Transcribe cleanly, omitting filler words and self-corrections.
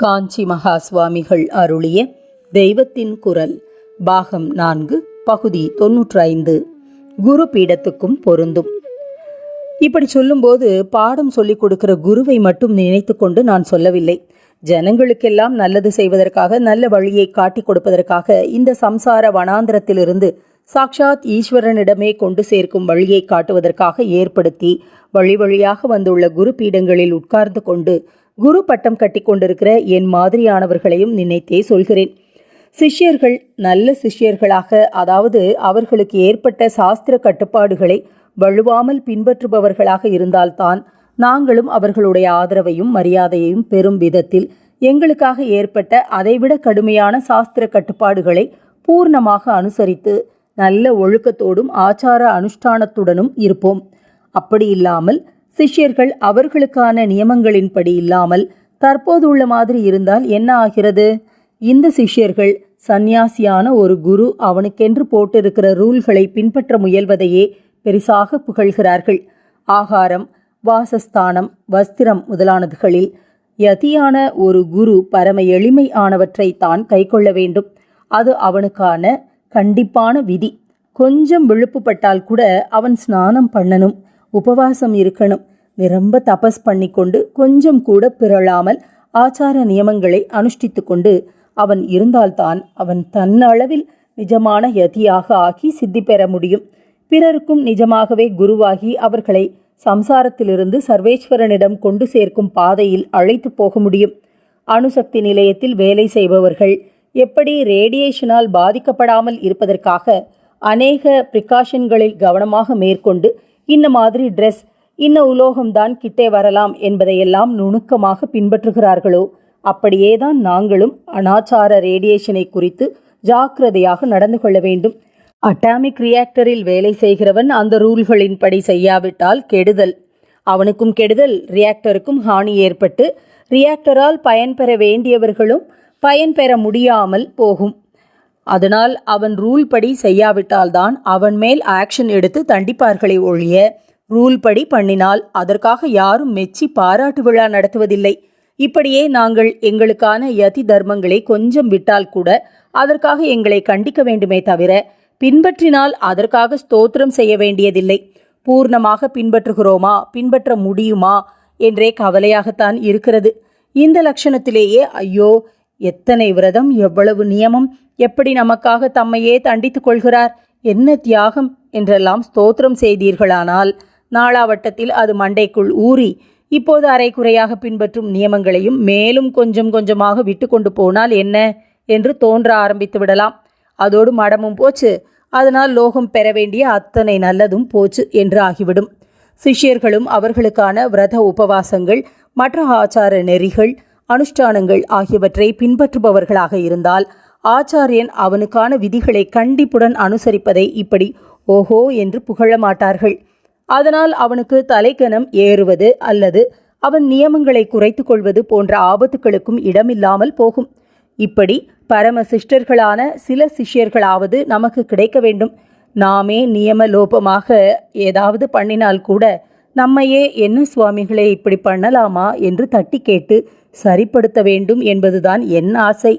காஞ்சி மகா சுவாமிகள் அருளிய தெய்வத்தின் குரல் பாகம் 4 பகுதி 95 குரு பீடத்துக்கும் பொருந்தும். இப்படி சொல்லும்போது பாடம் சொல்லிக் கொடுக்கிற குருவை மட்டும் நினைத்து கொண்டு நான் சொல்லவில்லை. ஜனங்களுக்கெல்லாம் நல்லது செய்வதற்காக, நல்ல வழியை காட்டிக் கொடுப்பதற்காக இந்த சம்சார வனாந்திரத்திலிருந்து சாக்ஷாத் ஈஸ்வரனிடமே கொண்டு சேர்க்கும் வழியை காட்டுவதற்காக ஏற்படுத்தி வழி வழியாக வந்துள்ள குரு பீடங்களில் உட்கார்ந்து கொண்டு குரு பட்டம் கட்டி கொண்டிருக்கிற என் மாதிரியானவர்களையும் நினைத்தே சொல்கிறேன். சிஷ்யர்கள் நல்ல சிஷ்யர்களாக, அதாவது அவர்களுக்கு ஏற்பட்ட சாஸ்திர கட்டுப்பாடுகளை வழுவாமல் பின்பற்றுபவர்களாக இருந்தால்தான் நாங்களும் அவர்களுடைய ஆதரவையும் மரியாதையையும் பெறும் விதத்தில் எங்களுக்காக ஏற்பட்ட அதைவிட கடுமையான சாஸ்திர கட்டுப்பாடுகளை பூர்ணமாக அனுசரித்து நல்ல ஒழுக்கத்தோடும் ஆச்சார அனுஷ்டானத்துடனும் இருப்போம். அப்படி இல்லாமல் சிஷ்யர்கள் அவர்களுக்கான நியமங்களின்படி இல்லாமல் தற்போதுள்ள மாதிரி இருந்தால் என்ன ஆகிறது? இந்த சிஷ்யர்கள் சந்நியாசியான ஒரு குரு அவனுக்கென்று போட்டிருக்கிற ரூல்களை பின்பற்ற முயல்வதையே பெரிசாக புகழ்கிறார்கள். ஆகாரம், வாசஸ்தானம், வஸ்திரம் முதலானதுகளில் யதியான ஒரு குரு பரம எளிமை ஆனவற்றை தான் கைக்கொள்ள வேண்டும். அது அவனுக்கான கண்டிப்பான விதி. கொஞ்சம் விழுப்புப்பட்டால் கூட அவன் ஸ்நானம் பண்ணணும், உபவாசம் இருக்கணும், நிரம்ப தபஸ் பண்ணி கொண்டு கொஞ்சம் கூட பிறழாமல் ஆச்சார நியமங்களை அனுஷ்டித்து கொண்டு அவன் இருந்தால்தான் அவன் தன்னளவில் நிஜமான யதியாக ஆகி சித்தி பெற முடியும். பிறருக்கும் நிஜமாகவே குருவாகி அவர்களை சம்சாரத்திலிருந்து சர்வேஸ்வரனிடம் கொண்டு சேர்க்கும் பாதையில் அழைத்து போக முடியும். அணுசக்தி நிலையத்தில் வேலை செய்பவர்கள் எப்படி ரேடியேஷனால் பாதிக்கப்படாமல் இருப்பதற்காக அநேக ப்ரிகாஷன்களை கவனமாக மேற்கொண்டு இன்ன மாதிரி ட்ரெஸ், இன்ன உலோகம்தான் கிட்டே வரலாம் என்பதையெல்லாம் நுணுக்கமாக பின்பற்றுகிறார்களோ, அப்படியேதான் நாங்களும் அனாச்சார ரேடியேஷனை குறித்து ஜாக்கிரதையாக நடந்து கொள்ள வேண்டும். அட்டாமிக் ரியாக்டரில் வேலை செய்கிறவன் அந்த ரூல்களின்படி செய்யாவிட்டால் கெடுதல், அவனுக்கும் கெடுதல், ரியாக்டருக்கும் ஹானி ஏற்பட்டு ரியாக்டரால் பயன்பெற வேண்டியவர்களும் பயன்பெற முடியாமல் போகும். அதனால் அவன் ரூல் படி செய்யாவிட்டால்தான் அவன் மேல் ஆக்ஷன் எடுத்து தண்டிப்பார்களே ஒழிய, ரூல் படி பண்ணினால் அதற்காக யாரும் மெச்சி பாராட்டு விழா நடத்துவதில்லை. இப்படியே நாங்கள் எங்களுக்கான யதி தர்மங்களை கொஞ்சம் விட்டால் கூட அதற்காக எங்களை கண்டிக்க வேண்டுமே தவிர பின்பற்றினால் அதற்காக ஸ்தோத்திரம் செய்ய வேண்டியதில்லை. பூர்ணமாக பின்பற்றுகிறோமா, பின்பற்ற முடியுமா என்றே கவலையாகத்தான் இருக்கிறது. இந்த லட்சணத்திலேயே ஐயோ, எத்தனை விரதம், எவ்வளவு நியமம், எப்படி நமக்காக தம்மையே தண்டித்துக் கொள்கிறார், என்ன தியாகம் என்றெல்லாம் ஸ்தோத்திரம் செய்தீர்களானால் நாளாவட்டத்தில் அது மண்டைக்குள் ஊறி இப்போது அரைக்குறையாக பின்பற்றும் நியமங்களையும் மேலும் கொஞ்சம் கொஞ்சமாக விட்டு கொண்டு போனால் என்ன என்று தோன்ற ஆரம்பித்து விடலாம். அதோடு மடமும் போச்சு, அதனால் லோகம் பெற வேண்டிய அத்தனை நல்லதும் போச்சு என்று ஆகிவிடும். சிஷ்யர்களும் அவர்களுக்கான விரத உபவாசங்கள், மற்ற ஆச்சார நெறிகள், அனுஷ்டானங்கள் ஆகியவற்றை பின்பற்றுபவர்களாக இருந்தால் ஆச்சாரியன் அவனுக்கான விதிகளை கண்டிப்புடன் அனுசரிப்பதை இப்படி ஓஹோ என்று புகழ மாட்டார்கள். அதனால் அவனுக்கு தலைக்கணம் ஏறுவது அல்லது அவன் நியமங்களை குறைத்து கொள்வது போன்ற ஆபத்துகளுக்கும் இடமில்லாமல் போகும். இப்படி பரம சிஷ்டர்களான சில சிஷ்யர்களாவது நமக்கு கிடைக்க வேண்டும். நாமே நியம லோபமாக ஏதாவது பண்ணினால் கூட நம்மையே என்ன சுவாமிகளே இப்படி பண்ணலாமா என்று தட்டி கேட்டு சரிப்படுத்த வேண்டும் என்பதுதான் என் ஆசை.